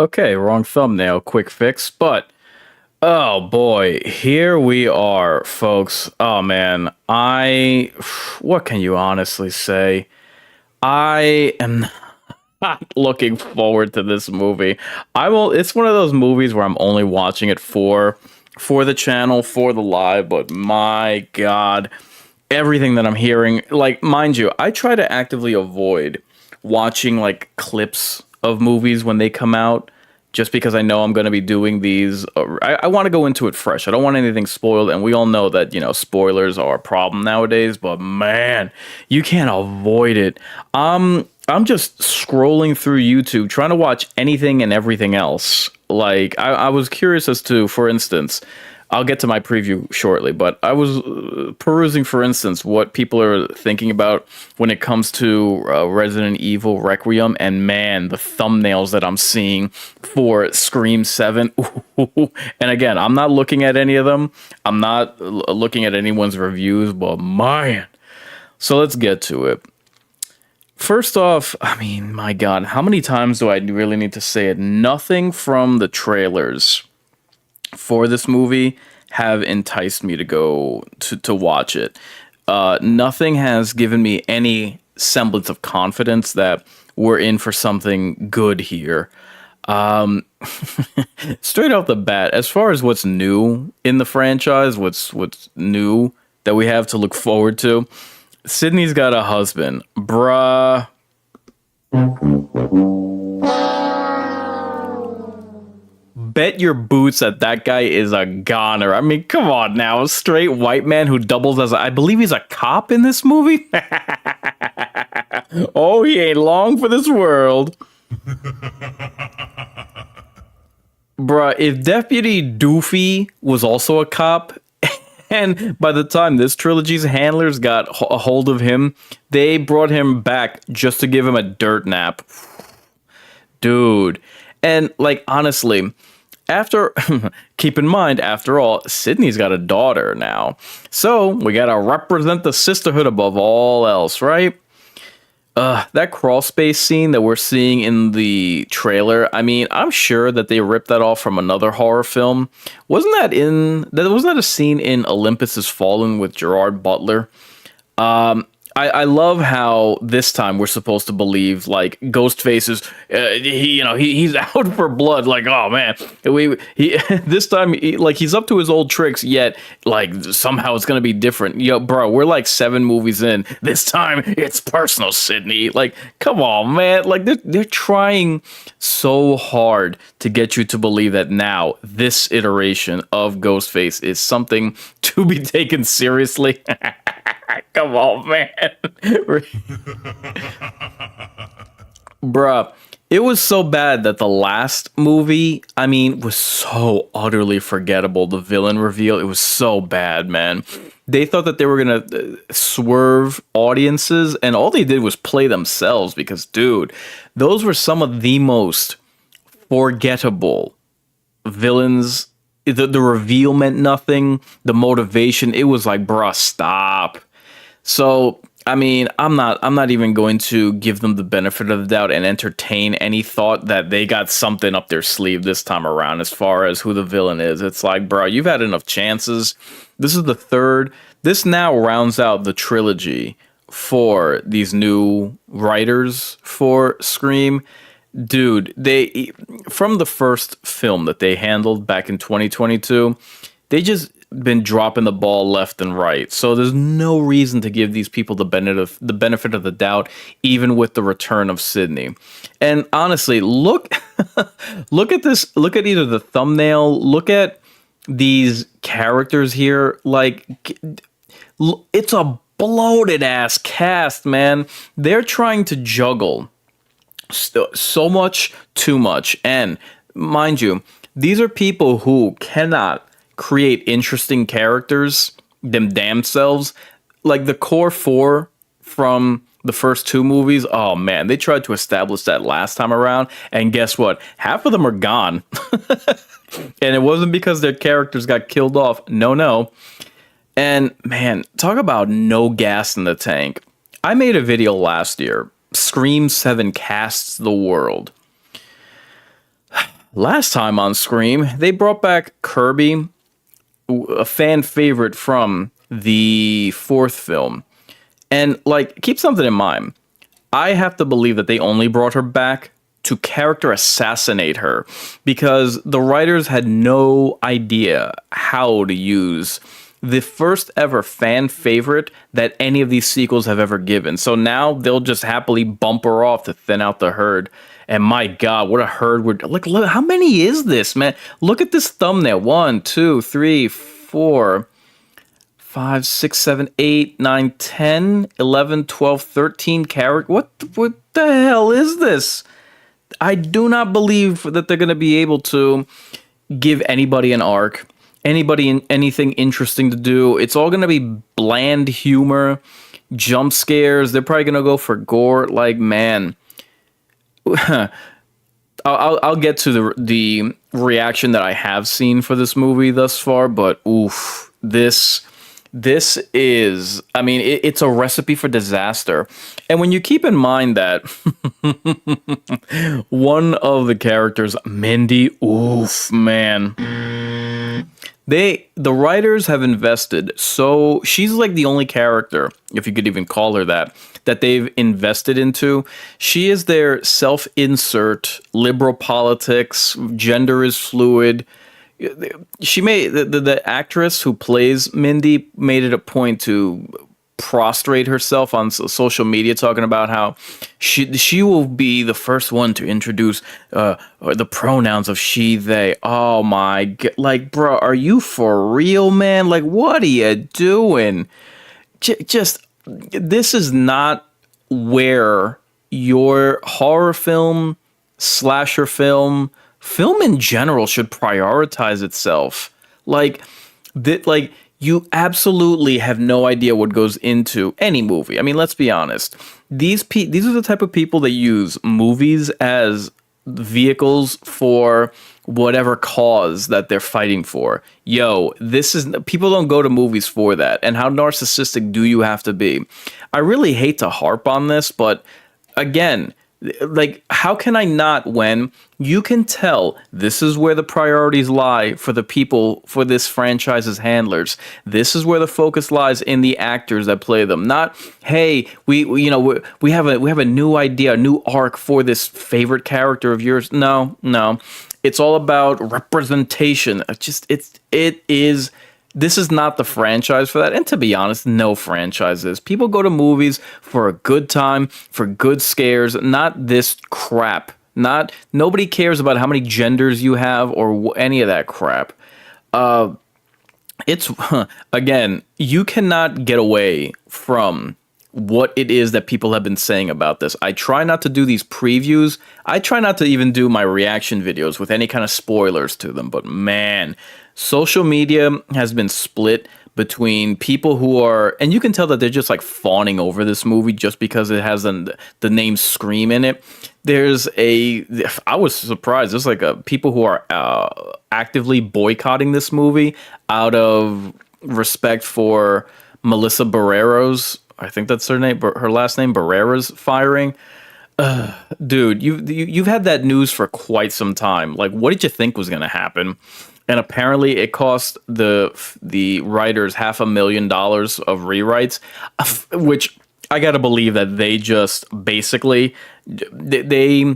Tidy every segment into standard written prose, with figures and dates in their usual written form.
Okay, wrong thumbnail. Quick fix. But oh boy, here we are, folks. Oh man, what can you honestly say? I am not looking forward to this movie. I will. It's one of those movies where I'm only watching it for the channel, for the live. But my God, everything that I'm hearing, like, mind you, I try to actively avoid watching like clips of movies when they come out, just because I know I'm going to be doing these. I want to go into it fresh. I don't want anything spoiled, and we all know that, spoilers are a problem nowadays. But man, you can't avoid it. I'm just scrolling through YouTube trying to watch anything and everything else. Like, I was curious as to, for instance, I'll get to my preview shortly, but I was perusing, for instance, what people are thinking about when it comes to Resident Evil Requiem, and man, the thumbnails that I'm seeing for Scream 7. And again, I'm not looking at any of them. I'm not looking at anyone's reviews, but man. So let's get to it. First off, I mean, my God, how many times do I really need to say it? Nothing from the trailers for this movie have enticed me to go to watch it. Nothing has given me any semblance of confidence that we're in for something good here. Straight off the bat, as far as what's new in the franchise, what's new that we have to look forward to, Sidney's got a husband. Bruh. Bet your boots that guy is a goner. I mean, come on now. A straight white man who doubles as I believe he's a cop in this movie. Oh, he ain't long for this world. Bruh, if Deputy Doofy was also a cop, and by the time this trilogy's handlers got a hold of him, they brought him back just to give him a dirt nap. Dude. And, like, honestly, keep in mind, after all, Sidney's got a daughter now. So, we gotta represent the sisterhood above all else, right? That crawl space scene that we're seeing in the trailer, I mean, I'm sure that they ripped that off from another horror film. Wasn't that a scene in Olympus Has Fallen with Gerard Butler? I love how this time we're supposed to believe like Ghostface is he's out for blood. Like, oh man, this time he's up to his old tricks. Yet like somehow it's gonna be different. Yo, bro, we're like 7 movies in. This time it's personal, Sidney. Like, come on, man. Like they're trying so hard to get you to believe that now this ituration of Ghostface is something to be taken seriously. Come on, man. Bruh, it was so bad that the last movie, I mean, was so utterly forgettable. The villain reveal, it was so bad, man. They thought that they were going to swerve audiences, and all they did was play themselves because, dude, those were some of the most forgettable villains. The reveal meant nothing. The motivation, it was like, bruh, stop. So, I mean, I'm not even going to give them the benefit of the doubt and entertain any thought that they got something up their sleeve this time around as far as who the villain is. It's like, bro, you've had enough chances. This is the third. This now rounds out the trilogy for these new writers for Scream. Dude, they, from the first film that they handled back in 2022, they just been dropping the ball left and right. So there's no reason to give these people the benefit of the doubt, even with the return of Sidney. And honestly, look at this. Look at either the thumbnail. Look at these characters here. Like, it's a bloated ass cast, man. They're trying to juggle so much, too much. And mind you, these are people who cannot create interesting characters them damn selves. Like the core 4 from the first 2 movies, oh man, they tried to establish that last time around, and guess what? Half of them are gone. And it wasn't because their characters got killed off. No. And man, talk about no gas in the tank. I made a video last year, Scream 7 casts the world. Last time on Scream, they brought back Kirby, a fan favorite from the fourth film. And, like, keep something in mind. I have to believe that they only brought her back to character assassinate her because the writers had no idea how to use the first ever fan favorite that any of these sequels have ever given. So now they'll just happily bump her off to thin out the herd. And my God, what a herd we're like. Look, how many is this, man? Look at this thumbnail. 1, 2, 3, 4, 5, 6, 7, 8, 9, 10, 11, 12, 13 character. What the hell is this? I do not believe that they're going to be able to give anybody an arc, anybody anything interesting to do. It's all going to be bland humor, jump scares. They're probably going to go for gore. Like, man, I'll get to the reaction that I have seen for this movie thus far, but oof, this is, I mean, it's a recipe for disaster. And when you keep in mind that one of the characters, Mindy, oof, man, the writers have invested, so she's like the only character, if you could even call her that they've invested into. She is their self-insert liberal politics, gender is fluid. She made the actress who plays Mindy made it a point to prostrate herself on social media, talking about how she will be the first one to introduce the pronouns of she, they. Oh my God. Like, bro, are you for real, man? Like, what are you doing? Just, this is not where your horror film, slasher film in general should prioritize itself. Like that, like you absolutely have no idea what goes into any movie. I mean, let's be honest. These are the type of people that use movies as vehicles for whatever cause that they're fighting for. Yo, this is, people don't go to movies for that. And how narcissistic do you have to be? I really hate to harp on this, but again, like, how can I not, when you can tell this is where the priorities lie for the people, for this franchise's handlers. This is where the focus lies in the actors that play them. Not, hey, we have a new idea, a new arc for this favorite character of yours. No. It's all about representation. It is. This is not the franchise for that. And to be honest, no franchise is. People go to movies for a good time, for good scares, not this crap. Nobody cares about how many genders you have or any of that crap. It's again, you cannot get away from what it is that people have been saying about this. I try not to do these previews. I try not to even do my reaction videos with any kind of spoilers to them. But man, social media has been split between people who are, and you can tell that they're just like fawning over this movie just because it has the name Scream in it. I was surprised. There's like people who are actively boycotting this movie out of respect for Melissa Barrero's, I think that's her name, her last name, Barrera's firing. Dude, you've had that news for quite some time. Like, what did you think was going to happen? And apparently it cost the writers $500,000 of rewrites, which I got to believe that they just basically, they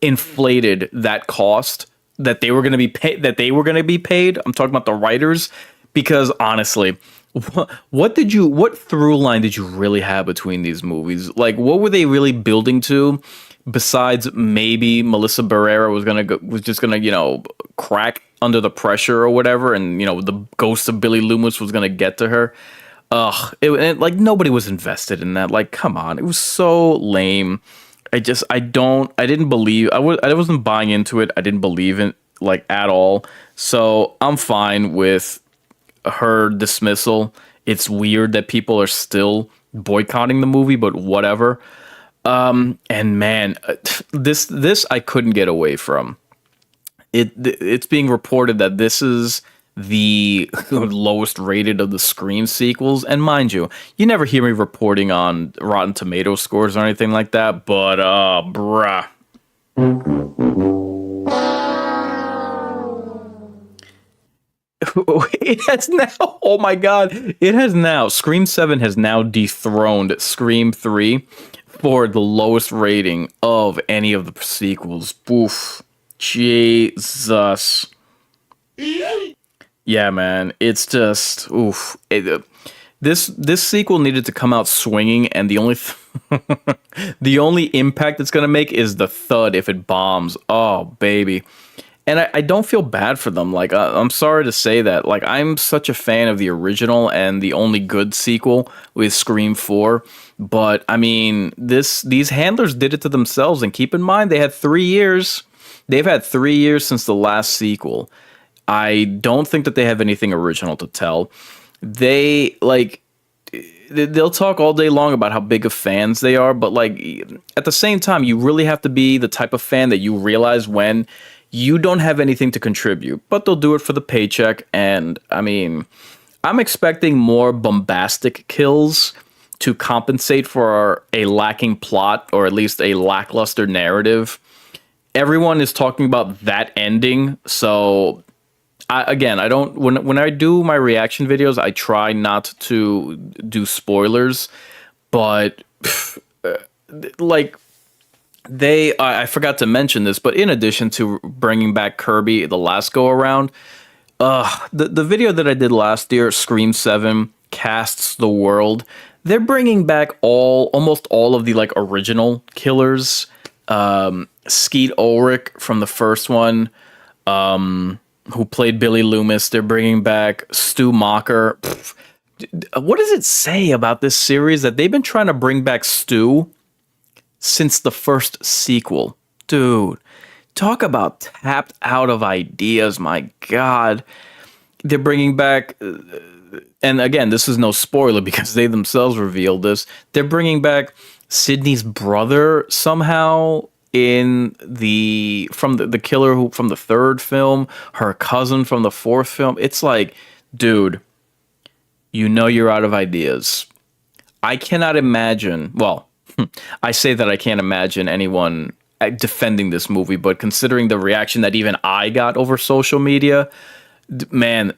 inflated that cost that they were going to be paid. I'm talking about the writers, because honestly, what through line did you really have between these movies? Like, what were they really building to? Besides, maybe Melissa Barrera was just gonna crack under the pressure or whatever, and the ghost of Billy Loomis was gonna get to her. Like, nobody was invested in that. Like, come on, it was so lame. I wasn't buying into it. I didn't believe it, like, at all. So I'm fine with her dismissal. It's weird that people are still boycotting the movie, but whatever. And man, this I couldn't get away from. It's being reported that this is the lowest rated of the Scream sequels, and mind you, you never hear me reporting on Rotten Tomato scores or anything like that, but bruh. It has now, oh my god, it has now, Scream 7 has now dethroned Scream 3 for the lowest rating of any of the sequels. Oof. Jesus. Yeah, man, it's just, oof. This sequel needed to come out swinging, and the only the only impact it's gonna make is the thud if it bombs. Oh, baby. And I don't feel bad for them. Like, I'm sorry to say that. Like, I'm such a fan of the original and the only good sequel with Scream 4. But, I mean, these handlers did it to themselves. And keep in mind, they had 3 years. They've had 3 years since the last sequel. I don't think that they have anything original to tell. They, like, they'll talk all day long about how big of fans they are, but like at the same time, you really have to be the type of fan that you realize when you don't have anything to contribute, but they'll do it for the paycheck. And I mean, I'm expecting more bombastic kills to compensate for a lacking plot or at least a lackluster narrative. Everyone is talking about that ending, so I don't when I do my reaction videos, I try not to do spoilers, but like I forgot to mention this, but in addition to bringing back Kirby the last go around, the video that I did last year, Scream 7 casts the world, they're bringing back almost all of the like original killers. Skeet Ulrich from the first one, who played Billy Loomis. They're bringing back Stu Macher. What does it say about this series that they've been trying to bring back Stu since the first sequel? Dude, talk about tapped out of ideas. My God. They're bringing back, and again, this is no spoiler because they themselves revealed this. They're bringing back Sidney's brother somehow in from the killer who from the third film, her cousin from the fourth film. It's like, dude, you know you're out of ideas. I cannot imagine. Well, I say that I can't imagine anyone defending this movie, but considering the reaction that even I got over social media, man,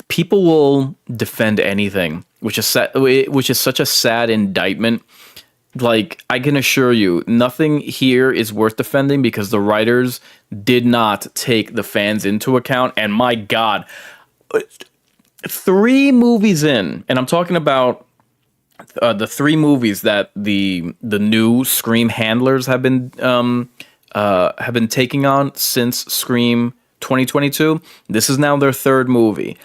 people will defend anything, which is such a sad indictment. Like, I can assure you, nothing here is worth defending because the writers did not take the fans into account. And my God, 3 movies in, and I'm talking about the 3 movies that the new Scream handlers have been taking on since Scream 2022. This is now their 3rd movie.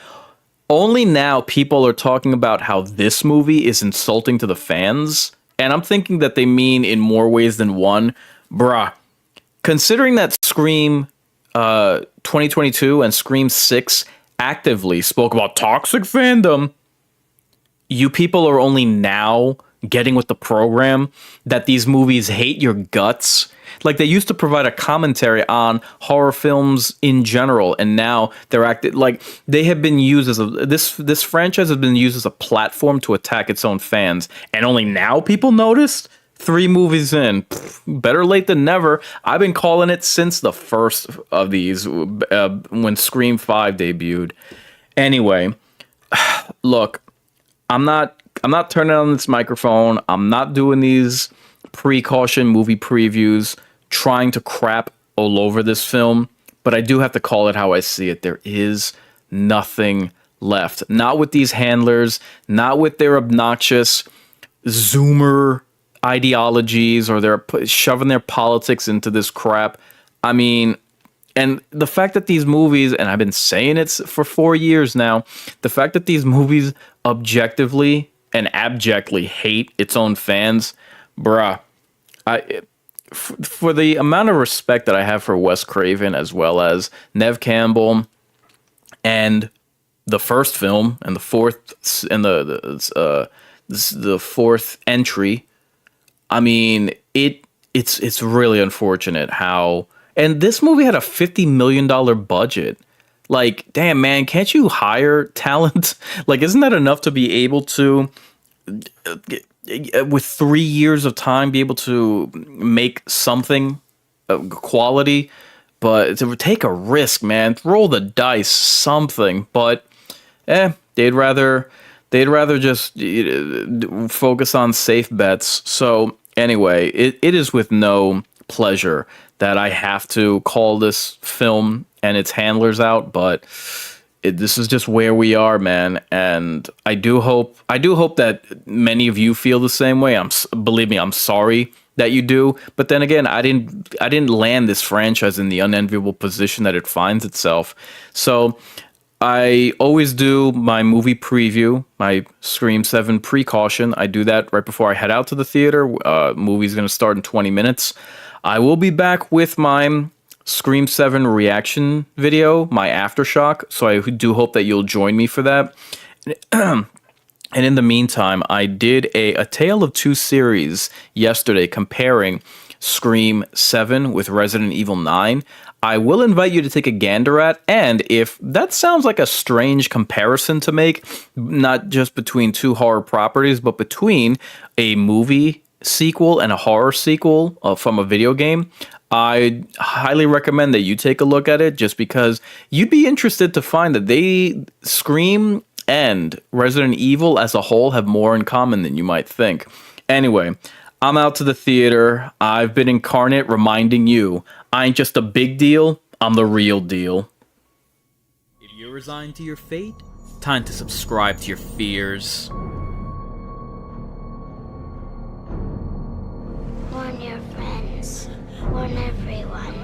Only now people are talking about how this movie is insulting to the fans. And I'm thinking that they mean in more ways than one. Bruh, considering that Scream 2022 and Scream 6 actively spoke about toxic fandom, you people are only now getting with the program that these movies hate your guts. Like, they used to provide a commentary on horror films in general, and now they're acting like they have been used as this franchise has been used as a platform to attack its own fans, and only now people noticed. 3 movies in, better late than never. I've been calling it since the first of these, when Scream 5 debuted. Anyway, look, I'm not turning on this microphone. I'm not doing these PreCaution movie previews trying to crap all over this film, but I do have to call it how I see it. There is nothing left. Not with these handlers, not with their obnoxious Zoomer ideologies or they're shoving their politics into this crap. I mean, and the fact that these movies, and I've been saying it for 4 years now, the fact that these movies objectively and abjectly hate its own fans, bruh, for the amount of respect that I have for Wes Craven as well as Neve Campbell and the first film and the fourth and the fourth entry, I mean, it's really unfortunate how. And this movie had a $50 million budget. Like, damn, man, can't you hire talent? Like, isn't that enough to be able to, with 3 years of time, be able to make something quality? But to take a risk, man, roll the dice, something. But they'd rather just focus on safe bets. So anyway, it is with no pleasure that I have to call this film and its handlers out, but this is just where we are, man. And I do hope that many of you feel the same way. Believe me, I'm sorry that you do. But then again, I didn't land this franchise in the unenviable position that it finds itself. So I always do my movie preview, my Scream 7 precaution. I do that right before I head out to the theater. Movie's going to start in 20 minutes. I will be back with my Scream 7 reaction video, my aftershock. So I do hope that you'll join me for that. And in the meantime, I did a Tale of Two series yesterday comparing Scream 7 with Resident Evil 9. I will invite you to take a gander at, and if that sounds like a strange comparison to make, not just between two horror properties, but between a movie sequel and a horror sequel from a video game, I highly recommend that you take a look at it, just because you'd be interested to find that Scream and Resident Evil as a whole have more in common than you might think. Anyway, I'm out to the theater. I've been Incarnate reminding you, I ain't just a big deal, I'm the real deal. If you're resigned to your fate, time to subscribe to your fears. Warn your friends. Warn everyone.